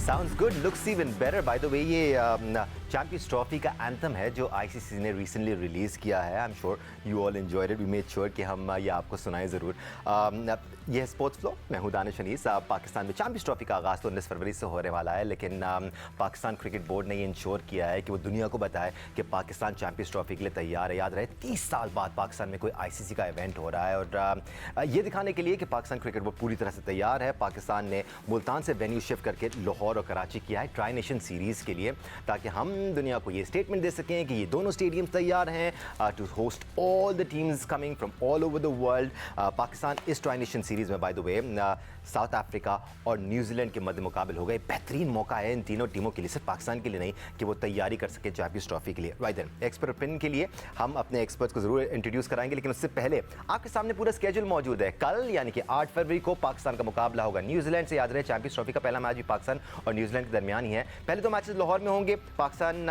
Sounds good, looks even better. By the way, ये Champions Trophy का anthem है जो आईसीसी ने रिसेंटली रिलीज़ किया है. I am sure you all enjoyed it. We made sure कि हम ये आपको सुनाएं ज़रूर. ये स्पोर्ट्स फ्लो, मैं हूं दानिश अनीस. पाकिस्तान में चैंपियंस ट्रॉफी का आगाज़ तो 19 फरवरी से होने वाला है, लेकिन पाकिस्तान क्रिकेट बोर्ड ने ये इंश्योर किया है कि वो दुनिया को बताए कि पाकिस्तान चैंपियंस ट्रॉफी के लिए तैयार है. याद रहे 30 साल बाद पाकिस्तान में कोई आईसीसी का इवेंट हो रहा है और ये दिखाने के लिए कि पाकिस्तान क्रिकेट बोर्ड पूरी तरह से तैयार है. पाकिस्तान ने मुल्तान से वेन्यू शिफ्ट करके लाहौर और कराची किया है ट्राई नेशन सीरीज़ के लिए, ताकि हम दुनिया को ये स्टेटमेंट दे सकें कि ये दोनों स्टेडियम तैयार हैं to host all the teams coming from all over the world. Pakistan इस ट्राई नेशन सीरीज़ में by the way South Africa और न्यूजीलैंड के मध्य मुकाबले हो गए. बेहतरीन मौका है इन तीनों टीमों के लिए, सिर्फ पाकिस्तान के लिए नहीं, कि वो तैयारी कर सके चैंपियंस ट्रॉफी के लिए. राइट देन, एक्सपर्ट ओपिनियन के लिए हम अपने एक्सपर्ट्स को जरूर इंट्रोड्यूस कराएंगे, लेकिन उससे पहले आपके सामने पूरा स्केड्यूल मौजूद है. कल यानी कि 8 फरवरी को पाकिस्तान का मुकाबला होगा न्यूजीलैंड से. याद रहे चैंपियंस ट्रॉफी का पहला मैच भी पाकिस्तान और न्यूजीलैंड के दरमियान ही है. पहले 2 मैचेस लाहौर में होंगे. पाकिस्तान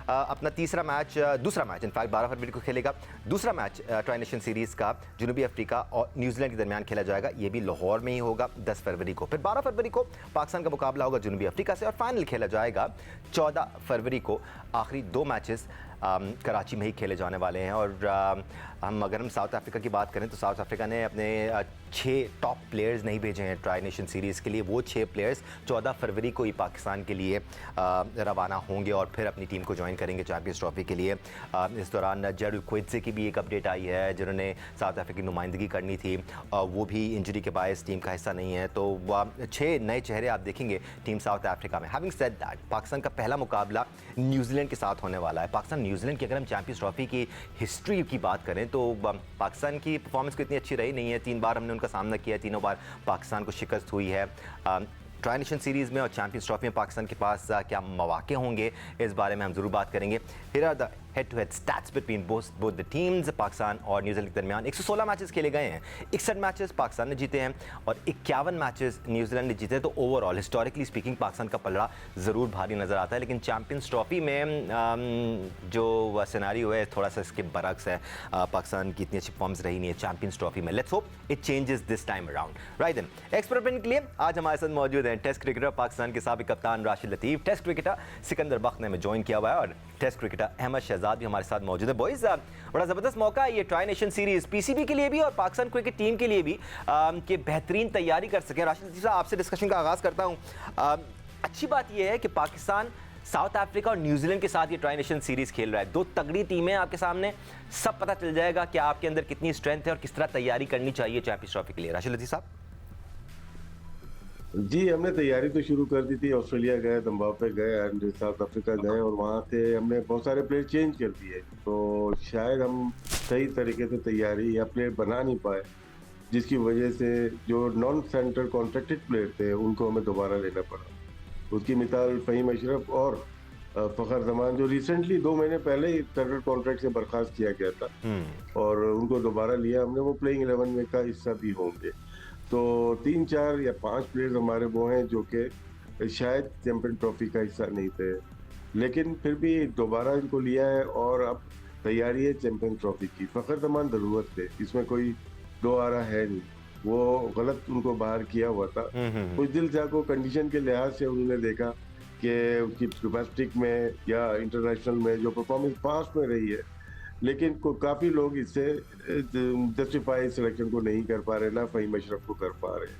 अपना दूसरा मैच इनफैक्ट 12 फरवरी को खेलेगा. दूसरा मैच ट्राई नेशन सीरीज़ का जनूबी अफ्रीका और न्यूजीलैंड के दरमियान खेला जाएगा. ये भी लाहौर में ही होगा 10 फरवरी को. फिर 12 फरवरी को पाकिस्तान का मुकाबला होगा जनूबी अफ्रीका से और फाइनल खेला जाएगा 14 फरवरी को. आखिरी 2 मैचेस कराची में ही खेले जाने वाले हैं. और अगर हम साउथ अफ्रीका की बात करें तो साउथ अफ्रीका ने अपने 6 टॉप प्लेयर्स नहीं भेजे हैं ट्राई नेशन सीरीज़ के लिए. वो 6 प्लेयर्स 14 फरवरी को ही पाकिस्तान के लिए रवाना होंगे और फिर अपनी टीम को ज्वाइन करेंगे चैंपियंस ट्रॉफी के लिए. इस दौरान जेरू क्वित्से की भी एक अपडेट आई है, जिन्होंने साउथ अफ्रीका की नुमाइंदगी करनी थी. वो भी इंजरी के बायस टीम का हिस्सा नहीं है. तो 6 नए चेहरे आप देखेंगे टीम साउथ अफ्रीका में. हैविंग सेड दैट, पाकिस्तान का पहला मुकाबला न्यूजीलैंड के साथ होने वाला है. पाकिस्तान न्यूजीलैंड की अगर हम चैंपियंस ट्रॉफी की हिस्ट्री की बात करें तो पाकिस्तान की परफॉर्मेंस को इतनी अच्छी रही नहीं है. 3 बार हमने उनका सामना किया है, तीनों बार पाकिस्तान को शिकस्त हुई है. ट्राई नेशन सीरीज़ में और चैंपियंस ट्रॉफी में पाकिस्तान के पास क्या मौके होंगे, इस बारे में हम ज़रूर बात करेंगे. Here are the head to head stats between both the teams. Pakistan और न्यूजीलैंड के दरमियान 116 मैचेस खेले गए हैं. 61 मैचेस पाकिस्तान ने जीते हैं और 51 मैचेस न्यूजीलैंड ने जीते हैं. तो ओवरऑल हिस्टोरिकली स्पीकिंग पाकिस्तान का पलड़ा ज़रूर भारी नज़र आता है. लेकिन चैंपियंस ट्रॉफी में जो सिनेरियो है थोड़ा सा इसके बरक्स है. पाकिस्तान की इतनी अच्छी परफॉर्मेंस रही नहीं है चैंपियंस ट्रॉफी में. Let's hope it changes this time around. Right then, expert opinion के लिए आज हमारे साथ मौजूद हैं टेस्ट क्रिकेटर पाकिस्तान के साबिक कप्तान राशिद लतीफ़, टेस्ट क्रिकेटर सिकंदर बख्त ने ज्वाइन किया हुआ है और टेस्ट क्रिकेटर अहमद शहजाद भी हमारे साथ मौजूद है. बॉयज, बड़ा ज़बरदस्त मौका है ये ट्राई नेशन सीरीज़ पीसीबी के लिए भी और पाकिस्तान क्रिकेट टीम के लिए भी कि बेहतरीन तैयारी कर सकें. राशिद लतीफ़ साहब, आपसे डिस्कशन का आगाज़ करता हूँ. अच्छी बात यह है कि पाकिस्तान साउथ अफ्रीका और न्यूजीलैंड के साथ ये ट्राई नेशन सीरीज़ खेल रहा है. 2 तगड़ी टीमें आपके सामने, सब पता चल जाएगा कि आपके अंदर कितनी स्ट्रेंथ है और किस तरह तैयारी करनी चाहिए चैंपियंस ट्रॉफी के लिए. राशिद लतीफ़ साहब जी, हमने तैयारी तो शुरू कर दी थी. ऑस्ट्रेलिया गए, जिम्बाब्वे गए एंड साउथ अफ्रीका गए और वहाँ से हमने बहुत सारे प्लेयर चेंज कर दिए. तो शायद हम सही तरीके से तैयारी या प्लेयर बना नहीं पाए, जिसकी वजह से जो नॉन सेंटर कॉन्ट्रैक्टेड प्लेयर थे उनको हमें दोबारा लेना पड़ा. उसकी मिसाल फ़हीम अशरफ और फ़खर जमान, जो रिसेंटली 2 महीने पहले ही सेंटर कॉन्ट्रैक्ट से बर्खास्त किया गया था और उनको दोबारा लिया हमने. वो प्लेइंग 11 में का हिस्सा भी होंगे. तो 3, 4 या 5 प्लेयर्स हमारे वो हैं जो कि शायद चैंपियन ट्रॉफी का हिस्सा नहीं थे, लेकिन फिर भी दोबारा इनको लिया है और अब तैयारी है चैंपियन ट्रॉफी की. फ़खर जमान ज़रूरत थे, इसमें कोई दो आरा है नहीं. वो गलत उनको बाहर किया हुआ था. कुछ दिल चाह को कंडीशन के लिहाज से उन्होंने देखा कि उसकी डोमेस्टिक में या इंटरनेशनल में जो परफॉर्मेंस पास्ट में रही है, लेकिन काफ़ी लोग इससे जस्टिफाई सिलेक्शन को नहीं कर पा रहे, ना फ़हीम अशरफ को कर पा रहे.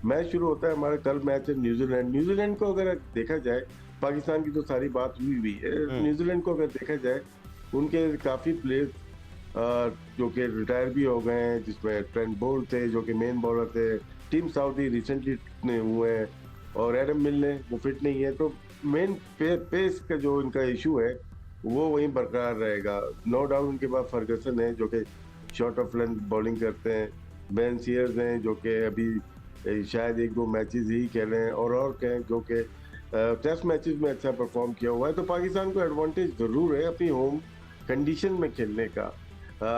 मैच शुरू होता है हमारा. कल मैच है न्यूजीलैंड को अगर देखा जाए, पाकिस्तान की तो सारी बात हुई हुई है. न्यूजीलैंड को अगर देखा जाए, उनके काफ़ी प्लेयर्स जो कि रिटायर भी हो गए हैं, जिसमें ट्रेंट बोल्ट थे जो कि मेन बॉलर थे. टीम साउदी रिसेंटली हुए हैं और एडम मिल ने वो फिट नहीं है. तो मेन पेस का जो इनका इशू है वो वहीं बरकरार रहेगा. नो डाउट उनके पास फर्गसन है जो कि शॉर्ट ऑफ लेंथ बॉलिंग करते हैं. बेन सीयर्स हैं जो कि अभी शायद 1-2 मैचेस ही खेले हैं और कहें जो कि टेस्ट मैचेस में अच्छा परफॉर्म किया हुआ है. तो पाकिस्तान को एडवांटेज ज़रूर है अपनी होम कंडीशन में खेलने का.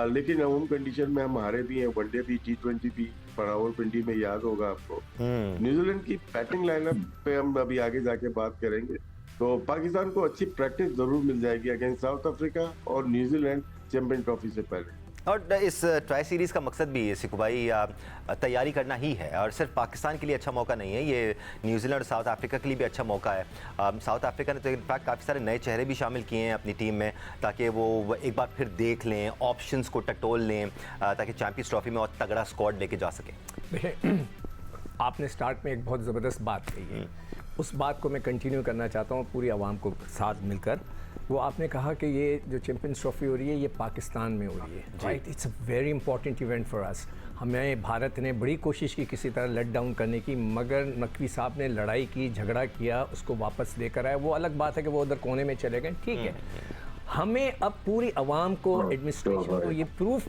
लेकिन होम कंडीशन में हम हारे भी हैं, वनडे भी, T20 भी. रावलपिंडी में याद होगा आपको. न्यूजीलैंड की बैटिंग लाइनअप पे हम अभी आगे जाके बात करेंगे. तो पाकिस्तान को अच्छी प्रैक्टिस जरूर मिल जाएगी अगेंस्ट साउथ अफ्रीका और न्यूजीलैंड चैंपियन ट्रॉफी से पहले. और इस ट्राई सीरीज़ का मकसद भी है सिकू भाई, तैयारी करना ही है, और सिर्फ पाकिस्तान के लिए अच्छा मौका नहीं है, ये न्यूजीलैंड और साउथ अफ्रीका के लिए भी अच्छा मौका है। साउथ अफ्रीका ने तो इनफैक्ट काफ़ी सारे नए चेहरे भी शामिल किए हैं अपनी टीम में, ताकि वो एक बार फिर देख लें, ऑप्शंस को टटोल लें, ताकि चैंपियंस ट्रॉफी में और तगड़ा स्क्वाड लेके जा सकें। देखिए, आपने स्टार्ट में एक बहुत ज़बरदस्त बात कही है, उस बात को मैं कंटिन्यू करना चाहता हूँ पूरी आवाम को साथ मिलकर। वो आपने कहा कि ये जो चैंपियंस ट्रॉफी हो रही है ये पाकिस्तान में हो रही है, right? It's a very important event for us. हमें भारत ने बड़ी कोशिश की किसी तरह लेट डाउन करने की, मगर नकवी साहब ने लड़ाई की, झगड़ा किया, उसको वापस लेकर आए। वो अलग बात है कि वो उधर कोने में चले गए, ठीक है। हमें अब पूरी आवाम को, एडमिनिस्ट्रेशन को ये प्रूफ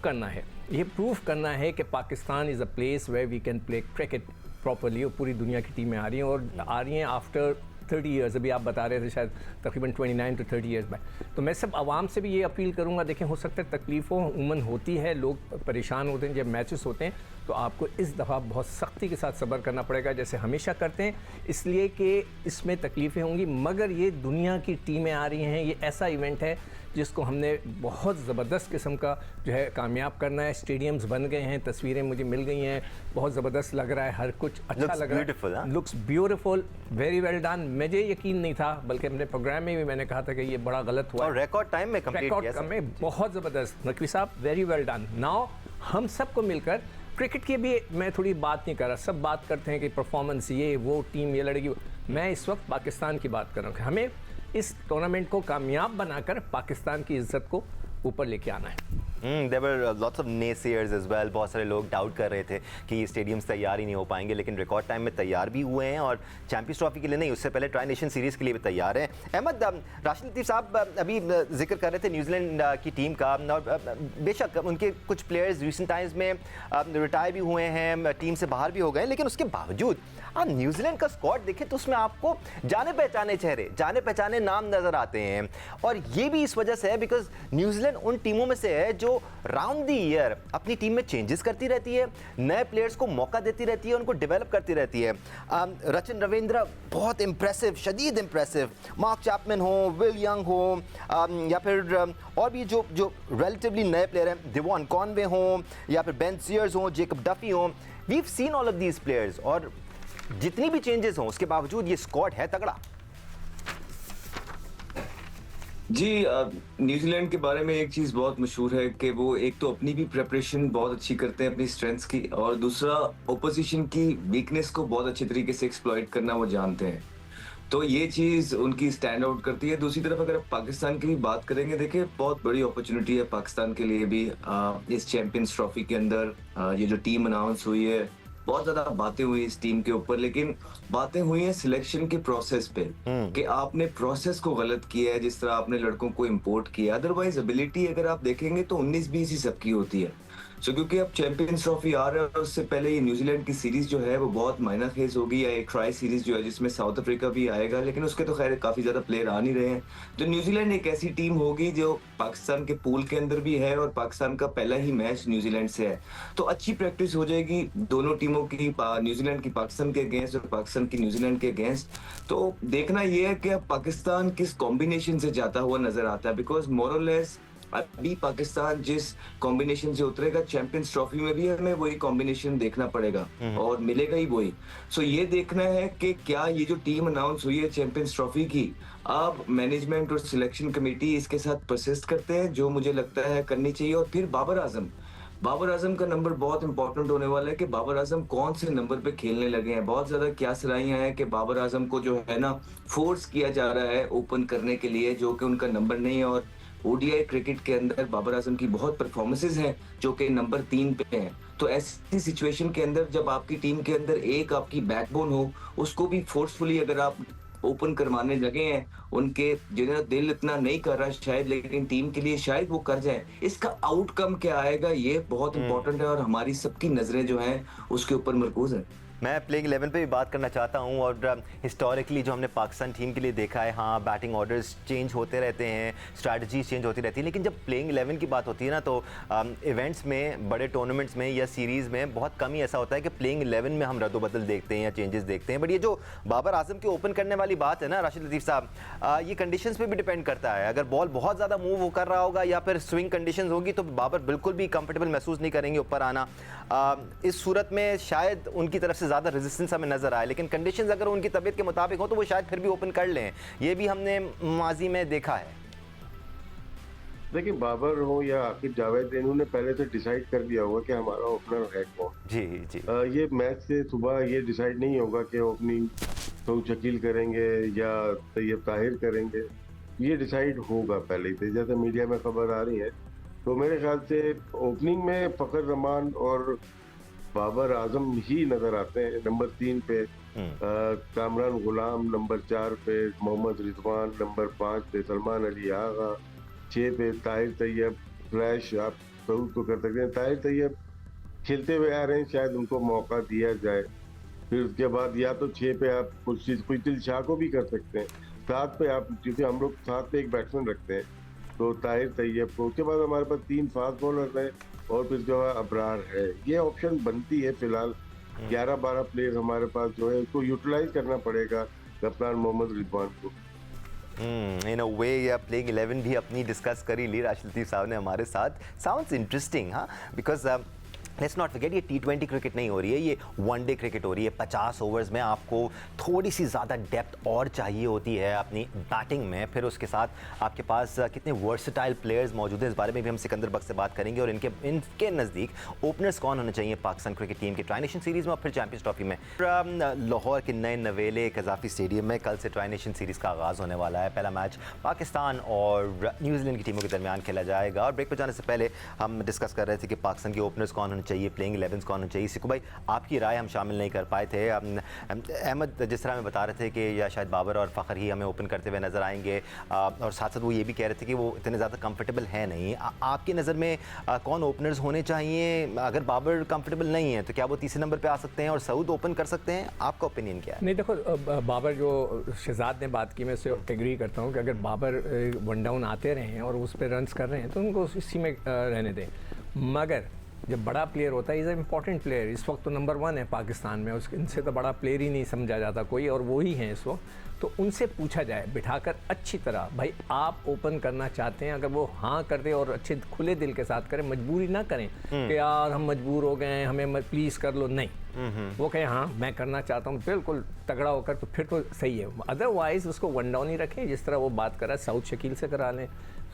करना है कि Pakistan is a place where we can play cricket properly. और पूरी दुनिया की टीमें आ रही हैं आफ्टर 30 ईयर्स। अभी आप बता रहे थे शायद तकरीबन 29 to 30 ईयर्स में। तो मैं सब आवाम से भी ये अपील करूंगा, देखें, हो सकता है तकलीफ़ों उमन होती है, लोग परेशान होते हैं जब मैचेस होते हैं, तो आपको इस दफ़ा बहुत सख्ती के साथ सब्र करना पड़ेगा, जैसे हमेशा करते हैं, इसलिए कि इसमें तकलीफ़ें होंगी, मगर ये दुनिया की टीमें आ रही हैं। ये ऐसा इवेंट है जिसको हमने बहुत ज़बरदस्त किस्म का जो है कामयाब करना है। स्टेडियम्स बन गए हैं, तस्वीरें मुझे मिल गई हैं, बहुत ज़बरदस्त लग रहा है, हर कुछ अच्छा लग रहा है, looks beautiful, very well done. मुझे यकीन नहीं था, बल्कि अपने प्रोग्राम में भी मैंने कहा था कि ये बड़ा गलत हुआ, और रिकॉर्ड टाइम में कंप्लीट किया, में बहुत ज़बरदस्त। नकवी साहब, वेरी वेल डन। नाउ हम सबको मिलकर क्रिकेट की भी मैं थोड़ी बात नहीं कर रहा, सब बात करते हैं कि परफॉर्मेंस ये वो टीम ये लड़ेगी, मैं इस वक्त पाकिस्तान की बात कर रहा हूँ कि हमें इस टूर्नामेंट को कामयाब बनाकर पाकिस्तान की इज्जत को ऊपर लेके आना है। There were lots of naysayers as well. बहुत सारे लोग डाउट कर रहे थे कि ये स्टेडियम्स तैयार ही नहीं हो पाएंगे, लेकिन रिकॉर्ड टाइम में तैयार भी हुए हैं, और चैंपियंस ट्रॉफी के लिए नहीं, उससे पहले ट्राई नेशन सीरीज़ के लिए भी तैयार हैं। अहमद, राशिद लतीफ़ साहब अभी जिक्र कर रहे थे न्यूजीलैंड की टीम का, और बेशक उनके कुछ प्लेयर्स रिसेंट टाइम्स में रिटायर भी हुए हैं, टीम से बाहर भी हो गए, लेकिन उसके बावजूद आप न्यूजीलैंड का स्क्वाड देखें तो उसमें आपको जाने पहचाने चेहरे, जाने पहचाने नाम नज़र आते हैं। और ये भी इस वजह से है बिकॉज न्यूजीलैंड उन टीमों में से है जो राउंड द ईयर अपनी टीम में चेंजेस करती रहती है, नए प्लेयर्स को मौका देती रहती है, उनको डेवलप करती रहती है। रचिन रविंद्र बहुत इंप्रेसिव, शदीद इंप्रेसिव, मार्क चैपमैन हो, विल यंग हो, या फिर और भी जो रिलेटिवली नए प्लेयर हैं, डिवॉन कॉनवे हो, या फिर बेन सीयर्स हो, जेकब डफी हो, we have seen all of these players. और जितनी भी चेंजेस हों उसके बावजूद ये स्क्वाड है तगड़ा। जी, न्यूजीलैंड के बारे में एक चीज़ बहुत मशहूर है कि वो एक तो अपनी भी प्रिपरेशन बहुत अच्छी करते हैं अपनी स्ट्रेंथ्स की, और दूसरा ओपोजिशन की वीकनेस को बहुत अच्छे तरीके से एक्सप्लॉइट करना वो जानते हैं। तो ये चीज़ उनकी स्टैंड आउट करती है। दूसरी तरफ अगर आप पाकिस्तान की भी बात करेंगे, देखिए बहुत बड़ी अपॉर्चुनिटी है पाकिस्तान के लिए भी इस चैंपियंस ट्रॉफी के अंदर। ये जो टीम अनाउंस हुई है, बहुत ज्यादा बातें हुई इस टीम के ऊपर, लेकिन बातें हुई हैं सिलेक्शन के प्रोसेस पे कि आपने प्रोसेस को गलत किया है, जिस तरह आपने लड़कों को इंपोर्ट किया। अदरवाइज एबिलिटी अगर आप देखेंगे तो 19-20 ही सबकी होती है। क्योंकि अब चैंपियंस ट्रॉफी आ रहा है, और उससे पहले ये न्यूजीलैंड की सीरीज जो है वो बहुत माइनर फेज होगी, या एक ट्राई सीरीज जो है जिसमें साउथ अफ्रीका भी आएगा, लेकिन उसके तो खैर काफी ज्यादा प्लेयर आ नहीं रहे हैं। तो न्यूजीलैंड एक ऐसी टीम होगी जो पाकिस्तान के पूल के अंदर भी है, और पाकिस्तान का पहला ही मैच न्यूजीलैंड से है, तो अच्छी प्रैक्टिस हो जाएगी दोनों टीमों की, न्यूजीलैंड की पाकिस्तान के अगेंस्ट और पाकिस्तान की न्यूजीलैंड के अगेंस्ट। तो देखना यह है कि अब पाकिस्तान किस कॉम्बिनेशन से जाता हुआ नजर आता है, बिकॉज मोर और लेस अभी पाकिस्तान जिस कॉम्बिनेशन से उतरेगा चैंपियंस ट्रॉफी में भी हमें वही कॉम्बिनेशन देखना पड़ेगा, और मिलेगा ही वही। सो ये देखना है कि क्या ये जो टीम अनाउंस हुई है चैंपियंस ट्रॉफी की, अब मैनेजमेंट और सिलेक्शन कमेटी इसके साथ परसिस्ट करते हैं, जो मुझे लगता है करनी चाहिए। और फिर बाबर आजम का नंबर बहुत इंपॉर्टेंट होने वाला है कि बाबर आजम कौन से नंबर पे खेलने लगे हैं। बहुत ज्यादा क्या सराहियां हैं कि बाबर आजम को जो है ना फोर्स किया जा रहा है ओपन करने के लिए, जो कि उनका नंबर नहीं है। और ओडीआई क्रिकेट के अंदर बाबर आजम की बहुत परफॉर्मेंसेज हैं जो कि नंबर 3 पे हैं। तो ऐसी सिचुएशन के अंदर जब आपकी टीम के अंदर एक आपकी बैकबोन हो, उसको भी फोर्सफुली अगर आप ओपन करवाने लगे हैं, उनके जिन्हें दिल इतना नहीं कर रहा शायद, लेकिन टीम के लिए शायद वो कर जाए, इसका आउटकम क्या आएगा ये बहुत इंपॉर्टेंट है, और हमारी सबकी नजरें जो हैं उसके ऊपर मरकूज है। मैं प्लेइंग 11 पे भी बात करना चाहता हूँ और हिस्टोरिकली जो हमने पाकिस्तान टीम के लिए देखा है, हाँ बैटिंग ऑर्डर्स चेंज होते रहते हैं, स्ट्रैटेजीज चेंज होती रहती है, लेकिन जब प्लेइंग 11 की बात होती है ना तो इवेंट्स में, बड़े टूर्नामेंट्स में या सीरीज़ में बहुत कम ही ऐसा होता है कि प्लेइंग 11 में हम रद्दोबदल देखते हैं या चेंजेस देखते हैं। बट ये जो बाबर आजम के ओपन करने वाली बात है ना राशिद लतीफ़ साहब, ये कंडीशंस पे भी डिपेंड करता है। अगर बॉल बहुत ज़्यादा मूव कर रहा होगा या फिर स्विंग कंडीशंस होगी तो बाबर बिल्कुल भी कंफर्टेबल महसूस नहीं करेंगे ऊपर आना। इस सूरत में शायद उनकी तरफ से ज़्यादा रेजिस्टेंस हमें नजर आए, लेकिन कंडीशंस अगर उनकी तबीयत के मुताबिक हो तो वो शायद फिर भी ओपन कर लें। ये भी हमने माजी में देखा है। देखिए, बाबर हो या आकिब जावेद, इन्होंने पहले से डिसाइड कर दिया होगा कि हमारा ओपनर है कौन। जी जी। ये मैच से सुबह ये डिसाइड नहीं होगा कि ओपनिंग सऊद शकील करेंगे या तैयब ताहिर करेंगे, ये डिसाइड होगा पहले से। जैसे मीडिया में खबर आ रही है तो मेरे ख्याल से ओपनिंग में फ़खर जमान और बाबर आजम ही नजर आते हैं। नंबर 3 पे कामरान गुलाम, नंबर 4 पे मोहम्मद रिजवान, नंबर 5 पे सलमान अली आगा, 6 पे ताहिर तैयब। फ्लैश आप सऊद को कर सकते हैं। ताहिर तैयब खेलते हुए आ रहे हैं, शायद उनको मौका दिया जाए। फिर उसके बाद या तो 6 पे आप कुछ शाह को भी कर सकते हैं। 7 पे आप, क्योंकि हम लोग 7 पे एक बैट्समैन रखते हैं, तो ताहिर तैयब को। उसके बाद हमारे पास 3 फास्ट बॉलर हैं और फिर जो है अबरार है। ये ऑप्शन बनती है फिलहाल। 11-12 प्लेयर हमारे पास जो है, उसको यूटिलाइज करना पड़ेगा कप्तान मोहम्मद रिजवान को। इन अ वे या प्लेइंग 11 भी अपनी डिस्कस करी ली राशिद लतीफ़ साहब ने हमारे साथ। साउंड्स इंटरेस्टिंग, हाँ, बिकॉज लेट्स नॉट फॉरगेट ये T20 क्रिकेट नहीं हो रही है, ये वनडे क्रिकेट हो रही है। 50 ओवर्स में आपको थोड़ी सी ज़्यादा डेप्थ और चाहिए होती है अपनी बैटिंग में। फिर उसके साथ आपके पास कितने वर्सटाइल प्लेयर्स मौजूद हैं, इस बारे में भी हम सिकंदर बख्श से बात करेंगे। और इनके नज़दीक ओपनर्स कौन होने चाहिए पाकिस्तान क्रिकेट टीम की ट्राई नेशन सीरीज़ में और फिर चैंपियंस ट्रॉफी में। लाहौर के नए नवेले कज़ाफ़ी स्टेडियम में कल से ट्राई नेशन सीरीज़ का आगाज़ होने वाला है। पहला मैच पाकिस्तान और न्यूजीलैंड की टीमों के दरमियान खेला जाएगा। और ब्रेक पर जाने से पहले हम डिस्कस कर रहे थे कि पाकिस्तान के ओपनर्स कौन होने चाहिए, प्लेइंग 11 कौन होने चाहिए। सिकू भाई, आपकी राय हम शामिल नहीं कर पाए थे। अहमद जिस तरह में बता रहे थे कि या शायद बाबर और फ़खर ही हमें ओपन करते हुए नज़र आएंगे, और साथ साथ वो ये भी कह रहे थे कि वो इतने ज़्यादा कंफर्टेबल है नहीं। आपकी नज़र में कौन ओपनर्स होने चाहिए? अगर बाबर कंफर्टेबल नहीं है तो क्या वो तीसरे नंबर पर आ सकते हैं और सऊद ओपन कर सकते हैं? आपका ओपिनियन क्या है? नहीं, देखो, बाबर जो शहजाद ने बात की, मैं उससे एग्री करता हूँ कि अगर बाबर वन डाउन आते रहे हैं और उस पर रन्स कर रहे हैं तो उनको इसी में रहने दें। मगर जब बड़ा प्लेयर होता है, इज़ अ इम्पॉर्टेंट प्लेयर, इस वक्त तो नंबर 1 है पाकिस्तान में, उसके इनसे तो बड़ा प्लेयर ही नहीं समझा जाता कोई, और वो ही हैं इस वक्त। तो उनसे पूछा जाए बिठाकर अच्छी तरह, भाई आप ओपन करना चाहते हैं? अगर वो हाँ कर दे और अच्छे खुले दिल के साथ करें, मजबूरी ना करें कि यार हम मजबूर हो गए हैं, हमें प्लीज़ कर लो, नहीं। वो कहें हाँ मैं करना चाहता हूँ बिल्कुल तगड़ा होकर, तो फिर तो सही है। अदरवाइज उसको वन डाउन ही रखें, जिस तरह वो बात कर रहा है, सऊद शकील से करा लें,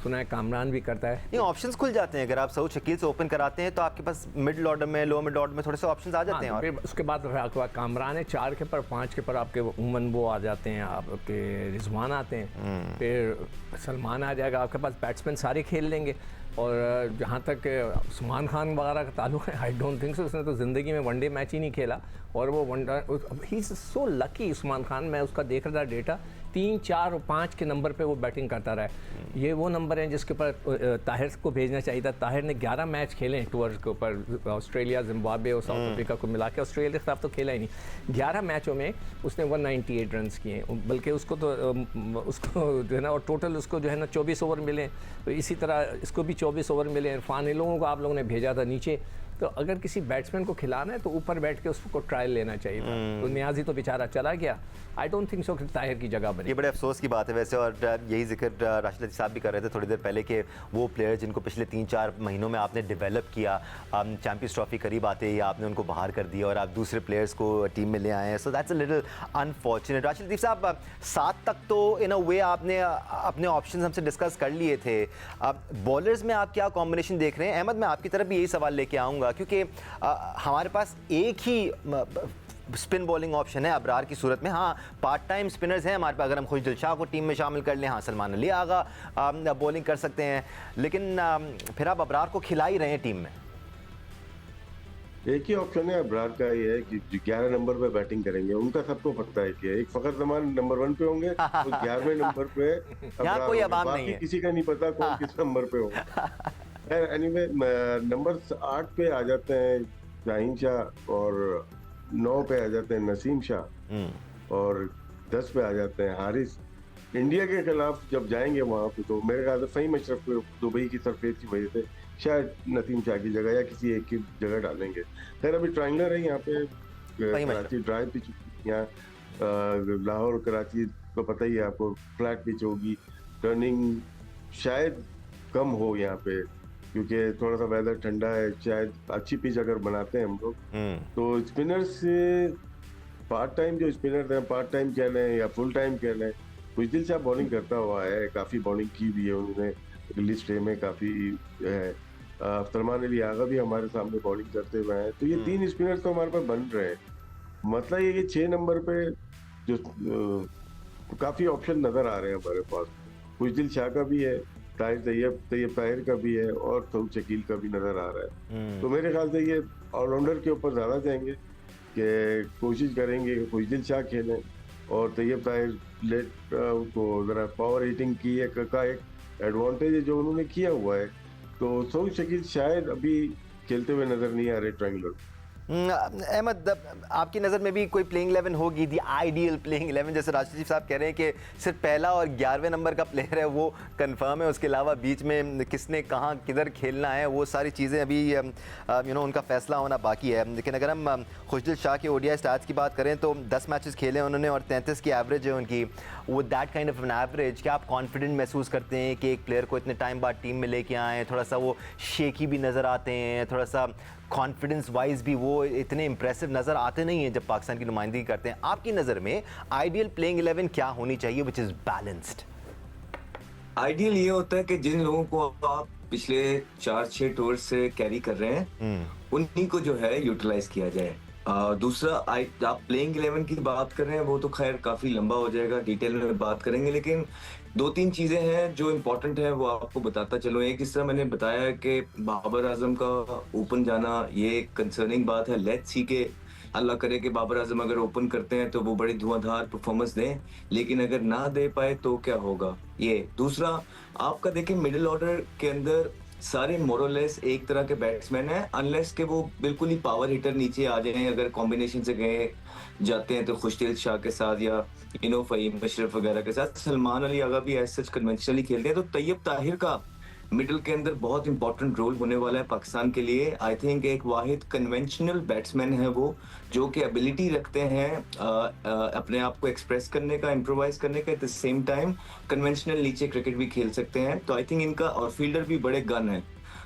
सुना है कामरान भी करता है। ये ऑप्शंस खुल जाते हैं अगर आप सऊद शकील से ओपन कराते हैं तो आपके पास मिडिल ऑर्डर में, लो मिड ऑर्डर में थोड़े से ऑप्शंस आ जाते हैं। और फिर उसके बाद कामरान है 4 के पर, 5 के पर आपके उमन वो आ जाते हैं, आपके रिजवान आते हैं, फिर सलमान आ जाएगा, आपके पास बैट्समैन सारे खेल लेंगे। और जहाँ तक उस्मान खान वगैरह का ताल्लुक है, आई डोंट थिंक सो, उसने तो ज़िंदगी में वनडे मैच ही नहीं खेला। और वो he is so lucky Usman Khan, मैं उसका देख रहा था डेटा, 3, 4 और 5 के नंबर पे वो बैटिंग करता रहा है। ये वो नंबर हैं जिसके ऊपर ताहिर को भेजना चाहिए था। ताहिर ने 11 मैच खेले हैं टूर के ऊपर, ऑस्ट्रेलिया, जिम्बाब्वे और साउथ अफ्रीका को मिला के। ऑस्ट्रेलिया के खिलाफ तो खेला ही नहीं। 11 मैचों में उसने 198 रन किए, बल्कि उसको जो है ना, और टोटल उसको जो है ना 24 ओवर मिले। तो इसी तरह इसको भी 24 ओवर मिले। इरफान, इन लोगों को आप लोगों ने भेजा था नीचे। तो अगर किसी बैट्समैन को खिलाना है तो ऊपर बैठ के उसको ट्रायल लेना चाहिए था। तो नियाजी तो बेचारा चला गया। आई डोंट थिंक सो कि ताहिर की जगह बनी। ये बड़े अफसोस की बात है वैसे, और यही जिक्र राशिद लतीफ़ साहब भी कर रहे थे थोड़ी देर पहले कि वो प्लेयर जिनको पिछले 3-4 महीनों में आपने डेवलप किया, चैंपियंस ट्रॉफी करीब आते ही आपने उनको बाहर कर दिया और आप दूसरे प्लेयर्स को टीम में ले आए हैं। So that's a little unfortunate. Rashid Latif साहब, 7 तक तो इन अ वे आपने अपने ऑप्शन हमसे डिस्कस कर लिए थे। बॉलर्स में आप क्या कॉम्बिनेशन देख रहे हैं? अहमद, मैं आपकी तरफ भी यही सवाल लेके आऊँगा, क्योंकि हमारे पास एक ही स्पिन बॉलिंग ऑप्शन है अबरार की सूरत में। हाँ, पार्ट टाइम स्पिनर्स हैं हमारे पास, अगर हम खुश दिलशाह को टीम में शामिल कर लें, हाँ सलमान अली आगा बॉलिंग कर सकते हैं, लेकिन फिर आप अबरार को खिला ही रहे हैं टीम में। एक ही ऑप्शन है अबरार का, ये है कि 11 नंबर पे बैटिंग करेंगे। उनका सबको पता है कि एक फ़खर जमान नंबर 1 पे होंगे, तो 11वें नंबर पे यहाँ कोई अवाम नहीं है, किसी का नहीं पता कौन किस नंबर पे होगा। एनीवे, नंबर 8 पे आ जाते हैं शाहीन शाह और 9 पे आ जाते हैं नसीम शाह और 10 पे आ जाते हैं हारिस। इंडिया के खिलाफ जब जाएंगे वहां पे तो मेरे ख्याल से फ़हीम अशरफ को दुबई की सरफेस की वजह से शायद नसीम शाह की जगह या किसी एक की जगह डालेंगे। खैर अभी ट्रायंगलर है यहाँ पे, फ़हीम कराची ड्राई पिच, यहाँ लाहौर कराची तो पता ही है आपको, फ्लैट पिच होगी, टर्निंग शायद कम हो यहाँ पे क्योंकि थोड़ा सा वेदर ठंडा है। शायद अच्छी पिच अगर बनाते हैं हम लोग तो स्पिनर्स पार्ट टाइम जो स्पिनर हैं, पार्ट टाइम कह लें या फुल टाइम कह लें, खुशदिल शाह बॉलिंग करता हुआ है, काफ़ी बॉलिंग की भी है उन्होंने, लिस्ट ए में काफ़ी है। सलमान अली आगा भी हमारे सामने बॉलिंग करते हुए हैं। तो ये 3 स्पिनर्स तो हमारे पास बन रहे हैं। मतलब ये कि 6 नंबर पे जो काफ़ी ऑप्शन नज़र आ रहे हैं हमारे पास। खुशदिल शाह का भी है, तैयब ताहिर का भी है और सऊद शकील का भी नज़र आ रहा है। तो मेरे ख्याल से ये ऑलराउंडर के ऊपर ज़्यादा जाएंगे कि कोशिश करेंगे कि खुशदिल शाह खेलें और तैयब ताहिर लेट उसको ज़रा पावर हिटिंग की का एक एडवांटेज है जो उन्होंने किया हुआ है। तो सऊद शकील शायद अभी खेलते हुए नज़र नहीं आ रहे ट्रायंगुलर। अहमद, आपकी नज़र में भी कोई प्लेइंग 11 होगी, दी आइडियल प्लेइंग 11? जैसे राशिद साहब कह रहे हैं कि सिर्फ पहला और 11वें नंबर का प्लेयर है वो कंफर्म है, उसके अलावा बीच में किसने कहाँ किधर खेलना है वो सारी चीज़ें अभी उनका फैसला होना बाकी है। लेकिन अगर हम खुशदिल शाह के ओडीआई स्टार्स की बात करें तो 10 मैचेस खेले उन्होंने और 33 की एवरेज है उनकी। वो that kind of an average, क्या आप कॉन्फिडेंट महसूस करते हैं कि एक प्लेयर को इतने टाइम बाद टीम में लेके आएँ? थोड़ा सा वो शेकी भी नज़र आते हैं, थोड़ा सा कॉन्फिडेंस वाइज भी वो इतने इंप्रेसिव नज़र आते नहीं हैं जब पाकिस्तान की नुमाइंदगी करते हैं। आपकी नज़र में आइडियल प्लेइंग 11 क्या होनी चाहिए विच इज़ बैलेंस्ड? आइडियल ये होता है कि जिन लोगों को आप पिछले 4-6 टूर से कैरी कर रहे हैं उन्हीं को जो है यूटिलाइज किया जाए। दूसरा आप प्लेइंग 11 की बात कर रहे हैं, वो तो खैर काफी लंबा हो जाएगा, डिटेल में बात करेंगे, लेकिन 2-3 चीजें हैं जो इम्पोर्टेंट है वो आपको बताता चलो। एक, इस तरह मैंने बताया कि बाबर आजम का ओपन जाना ये एक कंसर्निंग बात है। लेट्स सी के अल्लाह करे कि बाबर आजम अगर ओपन करते हैं तो वो बड़ी धुआंधार परफॉर्मेंस दें, लेकिन अगर ना दे पाए तो क्या होगा ये। दूसरा, आपका देखिए मिडिल ऑर्डर के अंदर सारे मोरलेस एक तरह के बैट्समैन हैं, अनलेस के वो बिल्कुल ही पावर हिटर नीचे आ जाएं। अगर कॉम्बिनेशन से गए जाते हैं तो खुशदिल शाह के साथ या फ़हीम अशरफ वगैरह के साथ, सलमान अली आगा भी एज सच कन्वेंशनली खेलते हैं। तो तैयब ताहिर का मिडिल के अंदर बहुत इंपॉर्टेंट रोल होने वाला है पाकिस्तान के लिए। आई थिंक एक वाहिद कन्वेंशनल बैट्समैन है वो, जो कि एबिलिटी रखते हैं अपने आप को एक्सप्रेस करने का, इम्प्रोवाइज करने का, at the same time conventional नीचे क्रिकेट भी खेल सकते हैं। तो आई थिंक इनका, और फील्डर भी बड़े गन है,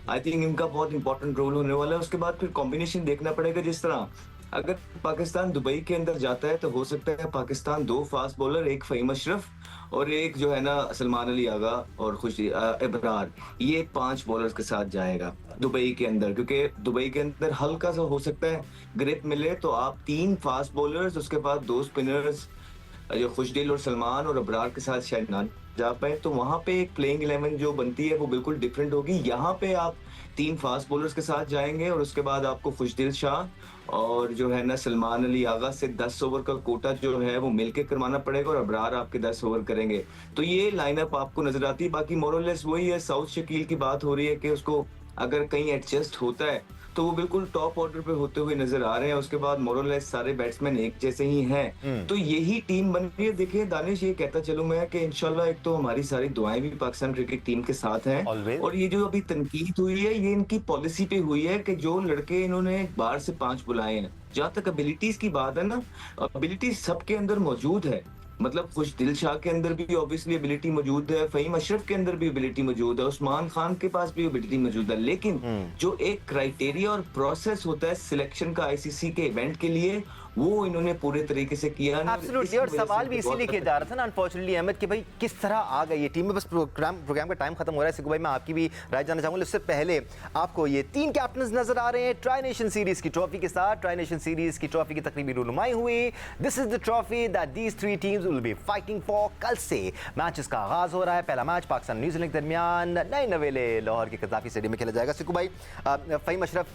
आई थिंक इनका बहुत इंपॉर्टेंट रोल होने वाला है। उसके बाद फिर कॉम्बिनेशन देखना पड़ेगा। जिस तरह अगर पाकिस्तान दुबई के अंदर जाता है तो हो सकता है पाकिस्तान 2 फास्ट बॉलर, एक फ़हीम अशरफ और एक जो है ना सलमान अली आगा और इब्रार, ये 5 बॉलर्स के साथ जाएगा दुबई के अंदर, क्योंकि दुबई के अंदर हल्का सा हो सकता है ग्रिप मिले तो आप 3 फास्ट बॉलर्स, उसके बाद 2 स्पिनर्स जो खुशदिल और सलमान और अबरार के साथ शायद ना जा पाए। तो वहां पे एक प्लेइंग 11 जो बनती है वो बिल्कुल डिफरेंट होगी। यहाँ पे आप 3 फास्ट बॉलर्स के साथ जाएंगे और उसके बाद आपको खुशदिल शाह और जो है ना सलमान अली आगा से 10 ओवर का कोटा जो है वो मिलके करवाना पड़ेगा और अबरार आपके 10 ओवर करेंगे। तो ये लाइनअप आपको नजर आती है। बाकी मोरलेस वही है, सऊद शकील की बात हो रही है कि उसको अगर कहीं एडजस्ट होता है तो वो बिल्कुल टॉप ऑर्डर पे होते हुए नजर आ रहे हैं। उसके बाद मोरलेस सारे बैट्समैन एक जैसे ही हैं। तो यही टीम बन रही है। देखिए दानिश, ये कहता चलूं मैं कि इंशाल्लाह एक तो हमारी सारी दुआएं भी पाकिस्तान क्रिकेट टीम के साथ हैं Always. और ये जो अभी तनकीद हुई है ये इनकी पॉलिसी पे हुई है कि जो लड़के इन्होंने बाहर से 5 बुलाए हैं, जहां तक एबिलिटीज की बात है ना, एबिलिटीज सबके अंदर मौजूद है। मतलब खुशदिल शाह के अंदर भी ऑब्वियसली एबिलिटी मौजूद है, फ़हीम अशरफ के अंदर भी एबिलिटी मौजूद है, उस्मान खान के पास भी एबिलिटी मौजूद है, लेकिन जो एक क्राइटेरिया और प्रोसेस होता है सिलेक्शन का आईसीसी के इवेंट के लिए, वो इन्होंने पूरे तरीके से किया। एब्सोल्युटली, और सवाल भी इसीलिए किया जा रहा था ना अनफॉर्चुनेटली अहमद कि भाई किस तरह आ गई ये टीम में। बस प्रोग्राम का टाइम खत्म हो रहा है। सिकू भाई, मैं आपकी भी राय जानना चाहूंगा। उससे पहले आपको ये 3 कैप्टन नजर आ रहे हैं ट्राई नेशन सीरीज की ट्रॉफी के साथ। ट्राई नेशन सीरीज की ट्रॉफी की तकरीबी रूनुमाई हुई। This is the trophy that these 3 teams will be fighting for. कल से मैचेस का आगाज हो रहा है। पहला मैच पाकिस्तान न्यूजीलैंड के दरमियान नए नवेले लाहौर के कज़ाफी स्टेडियम में खेला जाएगा। सिकू भाई, फ़हीम अशरफ,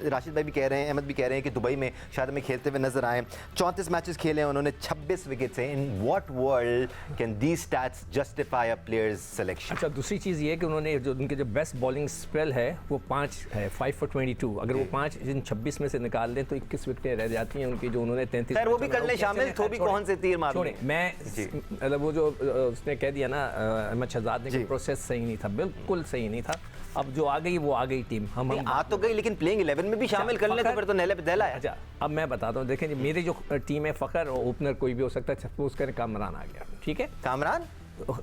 राशिद भाई भी कह रहे हैं, अहमद भी कह रहे हैं कि दुबई में शायद हमें खेलते हुए नजर नजर आए, 34 मैचेस खेले हैं उन्होंने, 26 विकेट्स हैं। In what world can these stats justify a players selection? अच्छा, दूसरी चीज़ ये है कि उन्होंने जो उनके जो बेस्ट बॉलिंग स्पेल है वो 5 है, 5 for 22। अगर वो 5 इन 26 में से निकाल दें तो 21 विकेटें रह जाती हैं उनकी, जो उन्होंने 33। खैर वो भी कर लें शामिल, तो भी कौन से तीर मार छोड़े, मैं मतलब वो जो उसने कह दिया ना अहमद शहजाद ने कि प्रोसेस सही नहीं था, बिल्कुल सही नहीं था। अब जो आ गई वो आ गई टीम, हम आ तो गई, लेकिन प्लेइंग 11 में भी शामिल कर ले तो फिर तो नहले पे दहला है। अच्छा, अब मैं बताता हूँ, देखें जी, मेरी जो टीम है, फ़खर और ओपनर कोई भी हो सकता है, सपोज करें कामरान आ गया, ठीक है, कामरान,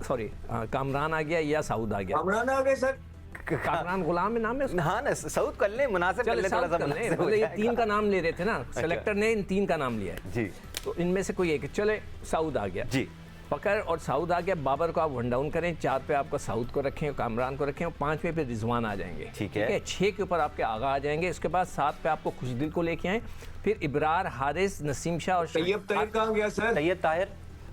सॉरी कामरान आ गया या सऊद आ गया। कामरान आ गए सर, कामरान गुलाम नाम है उसका? हाँ ना, सऊद कर ले, मुनासिब कर ले, थोड़ा सा मुनासिब हो ये जाएगा। 3 का नाम ले रहे थे ना, सेलेक्टर ने इन 3 का नाम लिया है, जी तो इनमें से कोई एक, चले सऊद आ गया जी, फ़खर और सऊद आ गया। बाबर को आप वन डाउन करें, 4 पे आपको सऊद को रखें, कामरान को रखें, और 5 पे रिजवान आ जाएंगे, ठीक है। 6 के ऊपर आपके आगा आ जाएंगे। उसके बाद 7 पे आपको खुशदिल को लेके आए, फिर इब्रार, हारिस, नसीम शाह और तैयब ताहिर कहाँ गया सर? तैयब ताहिर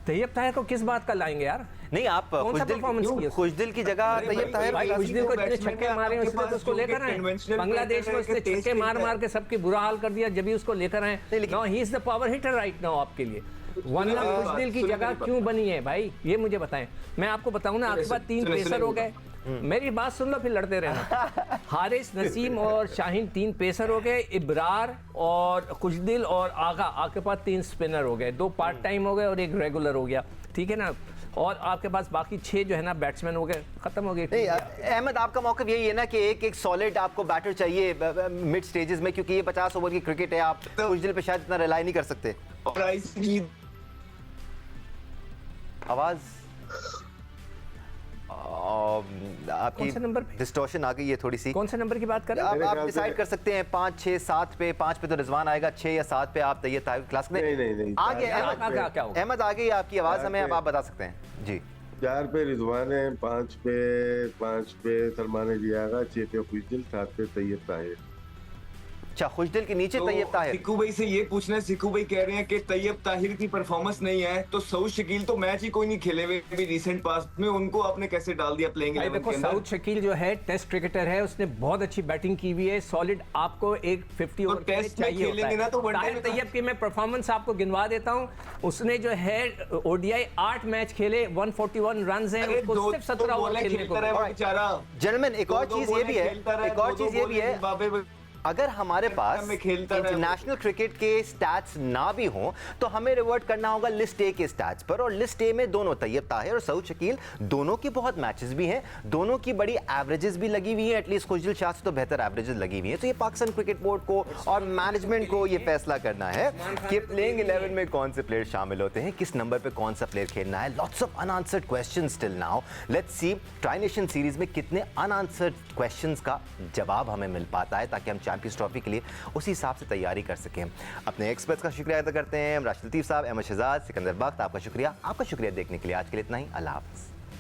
तैयब ताहिर को किस बात का लाएंगे यार? नहीं, आप कौन सा performance किया? खुशदिल की जगह तैयब ताहिर भाई को खुशदिल को इतने बैट्समैन छक्के है, मारे हैं, आपके उसने तो पास उसको जो लेकर आए, conventional बांग्लादेश में player उसने है, छक्के टेस्ट मार खेलता मार के सबकी बुरा हाल कर दिया, जब भी उसको लेकर आए। लेकिन- no, he is the power hitter right now आपके लिए, वरना मेरी खुशदिल बात, की सुनिए जगह मेरी बात। क्यों बनी है भाई, ये मुझे बताएं। मैं आपको बताऊं ना, आपके पास 3 सुनिए, पेसर हो सुनिए गए, मेरी बात सुन लो फिर लड़ते रहना। हारिस, नसीम और शाहीन 3 पेसर हो गए, इब्रार और खुशदिल और आगा, आपके पास 3 स्पिनर हो गए, 2 पार्ट टाइम हो गए और 1 रेगुलर हो गया, ठीक है ना, और आपके पास बाकी 6 जो है ना बैट्समैन हो गए, खत्म हो गए। नहीं, अहमद आपका मौक़िफ़ यही है ना कि एक सॉलिड आपको बैटर चाहिए मिड स्टेजेस में, क्योंकि ये 50 ओवर की क्रिकेट है, आप खुशदिल पे शायद इतना रिलाई नहीं कर सकते। और आईसीसी आवाज कौन से नंबर आपकी पे? डिस्टॉर्शन आ गई है थोड़ी सी। कौन से नंबर की बात कर रहे हैं? आप मेरे ख्याल डिसाइड से- कर सकते हैं 5, 6, 7 पे। 5 पे तो रिजवान आएगा, 6 या 7 पे आप तैयब ताहिर क्लास में। नहीं, आ गए चार अहमद, पे- क्या होगा? अहमद आ गई आपकी आवाज़, चार हमें अब पे- आप बता सकते हैं जी। 4 पे रिजवान है, 5 पे सलमान जियागा, 6 पे खुशदिल, 7 पे तैयब ताहिर। अच्छा, खुशदिल के नीचे तैयब ताहिर। सिक्कू भाई से ये पूछना है, सिक्कू भाई कह रहे हैं कि तैयब ताहिर की परफॉर्मेंस नहीं है, तो सऊद शकील तो मैच ही कोई नहीं खेले हुए अभी रिसेंट पास्ट में, उनको आपने कैसे डाल दिया प्लेइंग भाई 11 देखो, के अंदर? सऊद शकील जो है टेस्ट क्रिकेटर है, उसने बहुत अच्छी बैटिंग की हुई है, सॉलिड आपको एक 50 ओवर के लिए टेस्ट में चाहिए होता खेलेंगे है। ना तो वनडे ताहिर में तैयब की मैं परफॉर्मेंस आपको गिनवा देता हूँ, उसने जो है ओडीआई 8 मैच खेले, 141 रन हैं, अरे उसको दो सिर्फ 17 ओवर बॉलें खेलने को खेलता रहा मिले। वो बेचारा। जेंटलमैन, एक और दो चीज़ ये बॉलें भी है, खेलता रहा, एक और दो चीज़ ये भी बॉलें है, जिम्बाब्वे अगर हमारे पास में खेलता रहा है वो। इंटरनेशनल क्रिकेट के स्टैट्स ना भी हों तो हमें रिवर्ट करना होगा लिस्ट ए के स्टैट्स पर, और लिस्ट ए में दोनों तैयब ताहिर और सऊद शकील, दोनों की बहुत मैचेस भी हैं, दोनों की बड़ी एवरेजेस भी लगी हुई हैं, एटलीस्ट खुशदिल शाह से तो बेहतर एवरेजेस लगी हुई हैं। तो ये पाकिस्तान क्रिकेट बोर्ड को और मैनेजमेंट को ये फैसला करना है कि प्लेइंग 11 में कौन से प्लेयर शामिल होते हैं, किस नंबर पे कौन सा प्लेयर खेलना है। Lots of unanswered questions till now, let's see tri nation series में कितने अनआंसर्ड क्वेश्चंस का जवाब हमें मिल पाता है, ताकि हम चैंपियंस ट्रॉफी के लिए उसी हिसाब से तैयारी कर सकें। अपने एक्सपर्ट्स का शुक्रिया अदा करते हैं, राशिद लतीफ़ साहब, अहमद शहजाद, सिकंदर बख्त, आपका शुक्रिया देखने के लिए। आज के लिए इतना ही, अल्लाह हाफ़िज़।